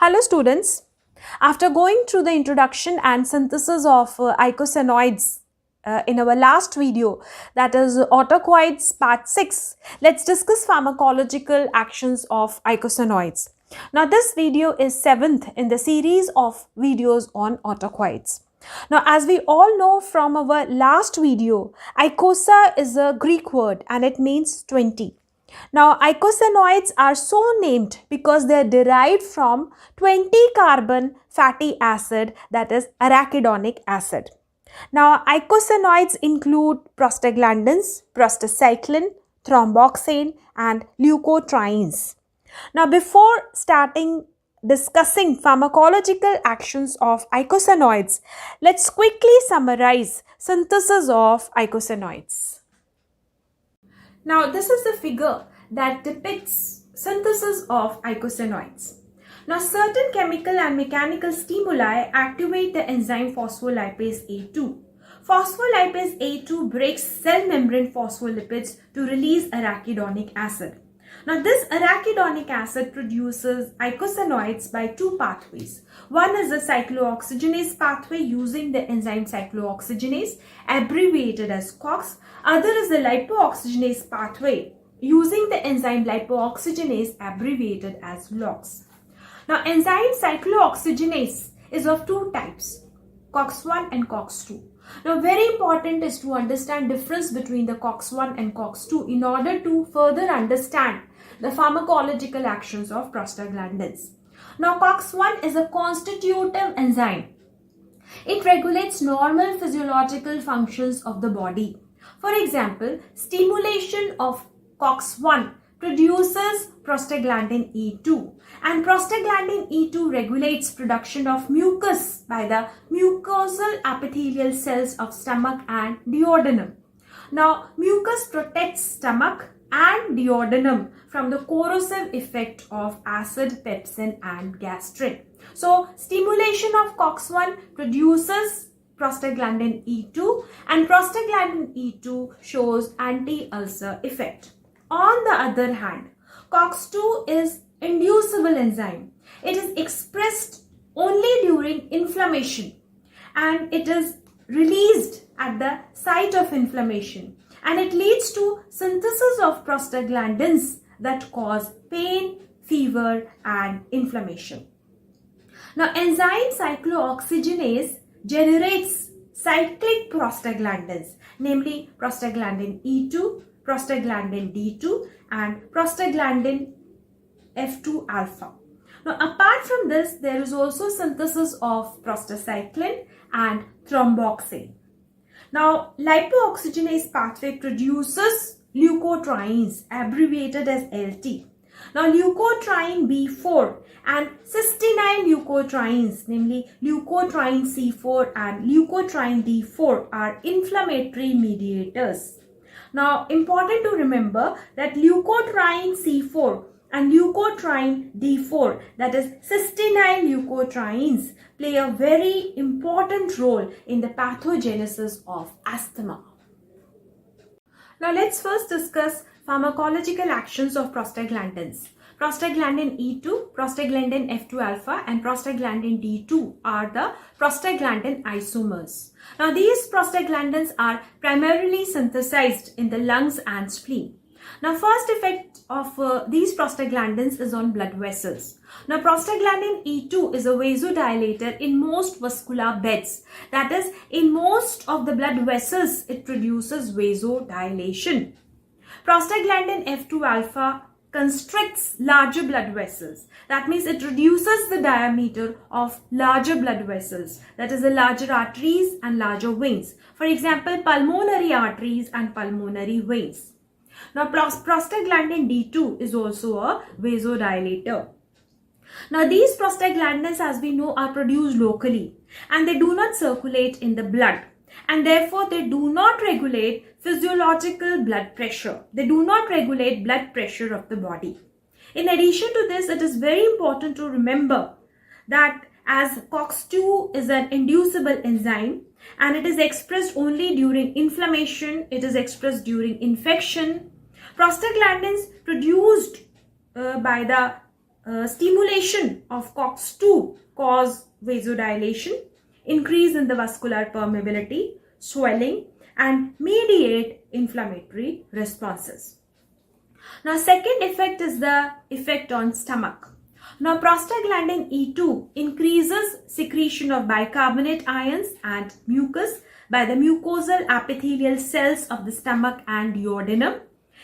Hello students, after going through the introduction and synthesis of icosanoids in our last video, that is Autacoids part 6, let's discuss pharmacological actions of icosanoids. Now this video is 7th in the series of videos on Autacoids. Now as we all know from our last video, icosa is a Greek word and it means 20. Now, icosanoids are so named because they are derived from 20 carbon fatty acid, that is arachidonic acid. Now, icosanoids include prostaglandins, prostacyclin, thromboxane and leukotrienes. Now, before starting discussing pharmacological actions of icosanoids, let's quickly summarize synthesis of icosanoids. Now, this is the figure that depicts synthesis of icosanoids. Now, certain chemical and mechanical stimuli activate the enzyme phospholipase A2. Phospholipase A2 breaks cell membrane phospholipids to release arachidonic acid. Now, this arachidonic acid produces icosanoids by two pathways. One is the cyclooxygenase pathway using the enzyme cyclooxygenase, abbreviated as COX. Other is the lipooxygenase pathway using the enzyme lipooxygenase, abbreviated as LOX. Now, enzyme cyclooxygenase is of two types, COX1 and COX2. Now, very important is to understand difference between the COX1 and COX2 in order to further understand the pharmacological actions of prostaglandins. Now, COX1 is a constitutive enzyme. It regulates normal physiological functions of the body. For example, stimulation of COX1 produces prostaglandin E2, and prostaglandin E2 regulates production of mucus by the mucosal epithelial cells of stomach and duodenum. Now, mucus protects stomach and duodenum from the corrosive effect of acid, pepsin and gastrin. So, stimulation of COX1 produces prostaglandin E2, and prostaglandin E2 shows anti-ulcer effect. On the other hand, COX2 is inducible enzyme. It is expressed only during inflammation and it is released at the site of inflammation, and it leads to synthesis of prostaglandins that cause pain, fever and inflammation. Now, enzyme cyclooxygenase generates cyclic prostaglandins, namely prostaglandin E2, prostaglandin D2 and prostaglandin F2 alpha. Now, apart from this, there is also synthesis of prostacyclin and thromboxane. Now, lipooxygenase pathway produces leukotrienes, abbreviated as LT. Now, leukotriene B4 and cysteine leukotrienes, namely leukotriene C4 and leukotriene D4, are inflammatory mediators. Now, important to remember that leukotriene C4 and leukotriene D4, that is cysteine leukotrienes, play a very important role in the pathogenesis of asthma. Now, let's first discuss pharmacological actions of prostaglandins. Prostaglandin E2, prostaglandin F2 alpha and prostaglandin D2 are the prostaglandin isomers. Now, these prostaglandins are primarily synthesized in the lungs and spleen. Now, first effect of these prostaglandins is on blood vessels. Now, prostaglandin E2 is a vasodilator in most vascular beds. That is, in most of the blood vessels, it produces vasodilation. Prostaglandin F2 alpha constricts larger blood vessels. That means it reduces the diameter of larger blood vessels, that is the larger arteries and larger veins. For example, pulmonary arteries and pulmonary veins. Now, prostaglandin D2 is also a vasodilator. Now, these prostaglandins, as we know, are produced locally and they do not circulate in the blood, and therefore they do not regulate physiological blood pressure. They do not regulate blood pressure of the body. In addition to this, it is very important to remember that as COX2 is an inducible enzyme and it is expressed only during inflammation, it is expressed during infection. Prostaglandins produced by the stimulation of COX-2 cause vasodilation, increase in the vascular permeability, swelling, and mediate inflammatory responses. Now, second effect is the effect on stomach. Now, prostaglandin E2 increases secretion of bicarbonate ions and mucus by the mucosal epithelial cells of the stomach and duodenum.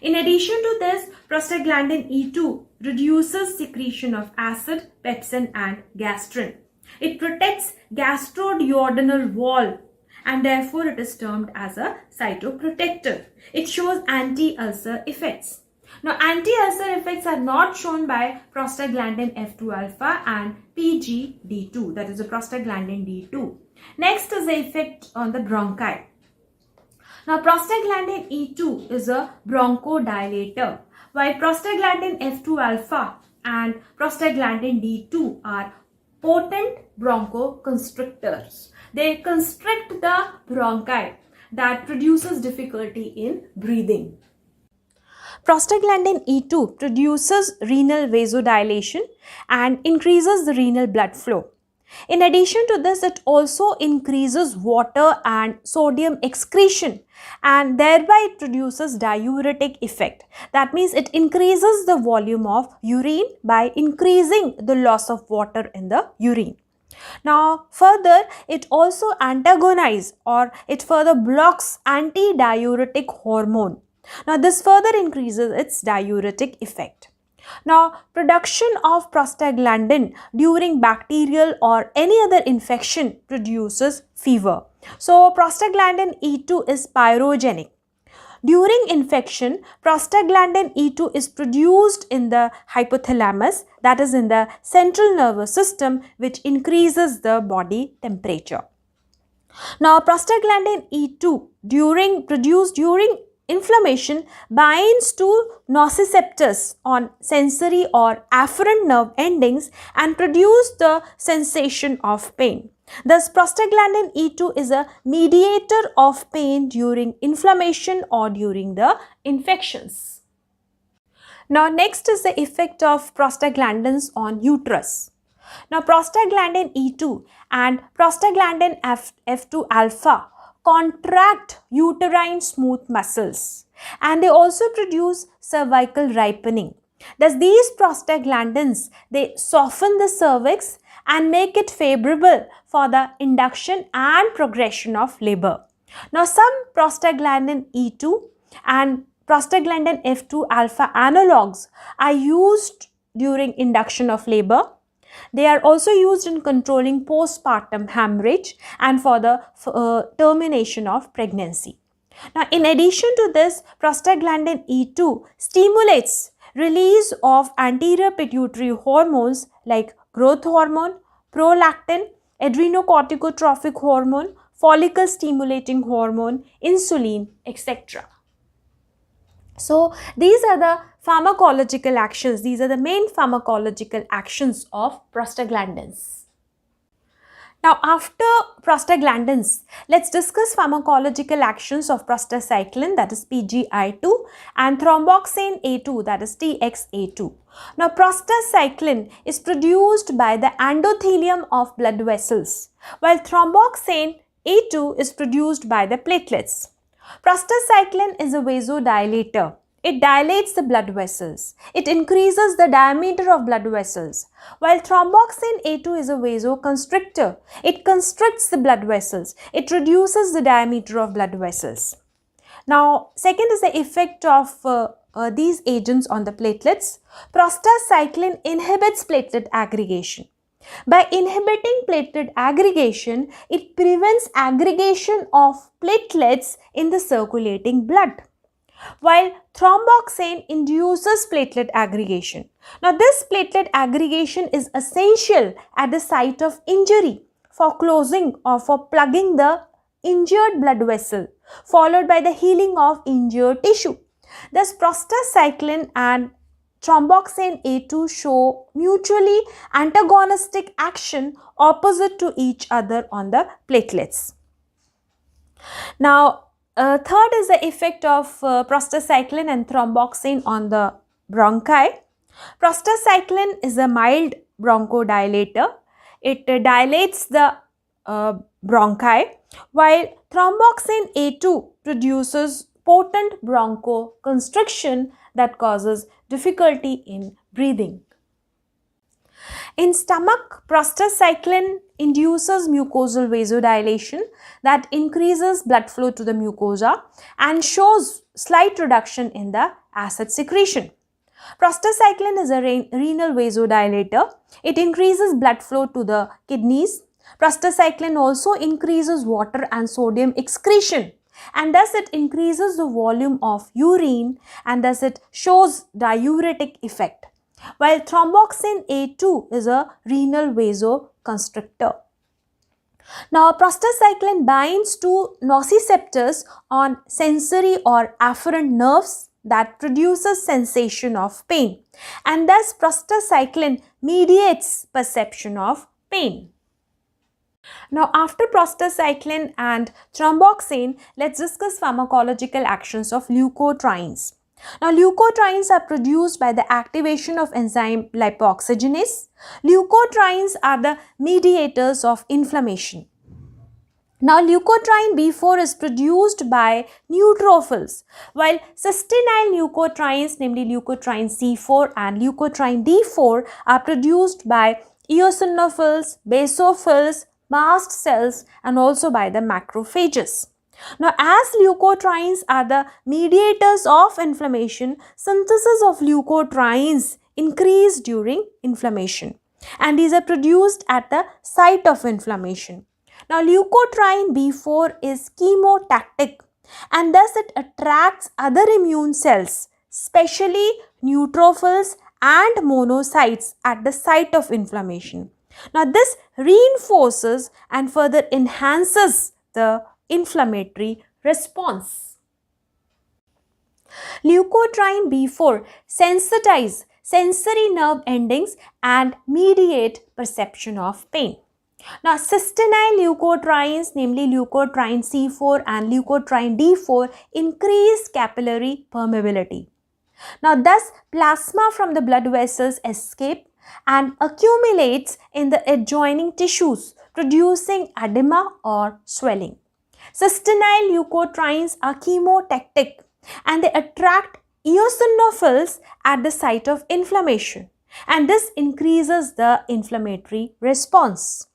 In addition to this, prostaglandin E2 reduces secretion of acid, pepsin, and gastrin. It protects gastroduodenal wall and therefore it is termed as a cytoprotector. It shows anti-ulcer effects. Now, anti-ulcer effects are not shown by prostaglandin F2 alpha and PGD2, that is the prostaglandin D2. Next is the effect on the bronchi. Now, prostaglandin E2 is a bronchodilator, while prostaglandin F2 alpha and prostaglandin D2 are potent bronchoconstrictors. They constrict the bronchi that produces difficulty in breathing. Prostaglandin E2 produces renal vasodilation and increases the renal blood flow. In addition to this, it also increases water and sodium excretion and thereby it produces diuretic effect. That means it increases the volume of urine by increasing the loss of water in the urine. Now, further, it also antagonizes or it further blocks antidiuretic hormone. Now, this further increases its diuretic effect. Now, production of prostaglandin during bacterial or any other infection produces fever. So, prostaglandin E2 is pyrogenic. During infection, prostaglandin E2 is produced in the hypothalamus, that is in the central nervous system, which increases the body temperature. Now, prostaglandin E2 produced during inflammation binds to nociceptors on sensory or afferent nerve endings and produce the sensation of pain. Thus, prostaglandin E2 is a mediator of pain during inflammation or during the infections. Now, next is the effect of prostaglandins on uterus. Now, prostaglandin E2 and prostaglandin F2 alpha contract uterine smooth muscles and they also produce cervical ripening. Thus, these prostaglandins, they soften the cervix and make it favorable for the induction and progression of labor. Now, some prostaglandin E2 and prostaglandin F2 alpha analogues are used during induction of labor. They are also used in controlling postpartum hemorrhage and for the termination of pregnancy. Now, in addition to this, prostaglandin E2 stimulates release of anterior pituitary hormones like growth hormone, prolactin, adrenocorticotrophic hormone, follicle stimulating hormone, insulin, etc. So, these are the pharmacological actions. These are the main pharmacological actions of prostaglandins. Now, after prostaglandins, let's discuss pharmacological actions of prostacyclin, that is PGI2, and thromboxane A2, that is TXA2. Now, prostacyclin is produced by the endothelium of blood vessels, while thromboxane A2 is produced by the platelets. Prostacyclin is a vasodilator. It dilates the blood vessels. It increases the diameter of blood vessels. While thromboxane A2 is a vasoconstrictor. It constricts the blood vessels. It reduces the diameter of blood vessels. Now, second is the effect of these agents on the platelets. Prostacyclin inhibits platelet aggregation. By inhibiting platelet aggregation, it prevents aggregation of platelets in the circulating blood, while thromboxane induces platelet aggregation. Now, this platelet aggregation is essential at the site of injury for closing or for plugging the injured blood vessel, followed by the healing of injured tissue. Thus, prostacyclin and thromboxane A2 show mutually antagonistic action opposite to each other on the platelets. Now, third is the effect of prostacyclin and thromboxane on the bronchi. Prostacyclin is a mild bronchodilator. It dilates the bronchi, while thromboxane A2 produces potent bronchoconstriction that causes difficulty in breathing. In stomach, prostacyclin induces mucosal vasodilation that increases blood flow to the mucosa and shows slight reduction in the acid secretion. Prostacyclin is a renal vasodilator. It increases blood flow to the kidneys. Prostacyclin also increases water and sodium excretion, and thus it increases the volume of urine, and thus it shows diuretic effect. While thromboxane A2 is a renal vasoconstrictor. Now, prostacyclin binds to nociceptors on sensory or afferent nerves that produces sensation of pain, and thus prostacyclin mediates perception of pain. Now, after prostacyclin and thromboxane, let's discuss pharmacological actions of leukotrienes. Now, leukotrienes are produced by the activation of enzyme lipoxygenase. Leukotrienes are the mediators of inflammation. Now, leukotriene B4 is produced by neutrophils, while cysteine leukotrienes, namely leukotriene C4 and leukotriene D4, are produced by eosinophils, basophils, mast cells, and also by the macrophages. Now, as leukotrienes are the mediators of inflammation, synthesis of leukotrienes increase during inflammation, and these are produced at the site of inflammation. Now, leukotriene B4 is chemotactic, and thus it attracts other immune cells, especially neutrophils and monocytes at the site of inflammation. Now, this reinforces and further enhances the inflammatory response. Leukotriene B4 sensitize sensory nerve endings and mediate perception of pain. Now, cysteine leukotrienes, namely leukotriene C4 and leukotriene D4, increase capillary permeability. Now, thus plasma from the blood vessels escape and accumulates in the adjoining tissues, producing edema or swelling. Cysteine leukotrienes are chemotactic, and they attract eosinophils at the site of inflammation, and this increases the inflammatory response.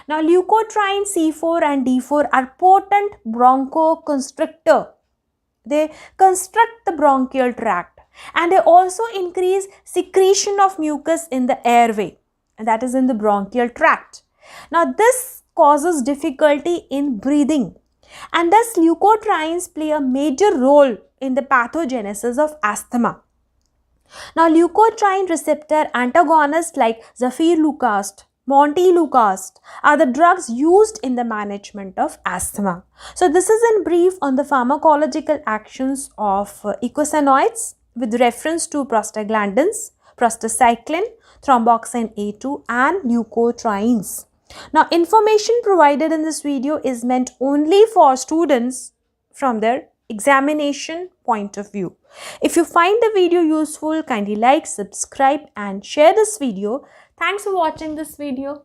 Now, leukotriene C4 and D4 are potent bronchoconstrictor. They constrict the bronchial tract, and they also increase secretion of mucus in the airway, and that is in the bronchial tract. Now, this causes difficulty in breathing, and thus leukotrienes play a major role in the pathogenesis of asthma. Now, leukotriene receptor antagonists like zafirlukast, montelukast are the drugs used in the management of asthma. So, this is in brief on the pharmacological actions of icosanoids with reference to prostaglandins, prostacyclin, thromboxane A2 and leukotrienes. Now, information provided in this video is meant only for students from their examination point of view. If you find the video useful, kindly like, subscribe and share this video. Thanks for watching this video.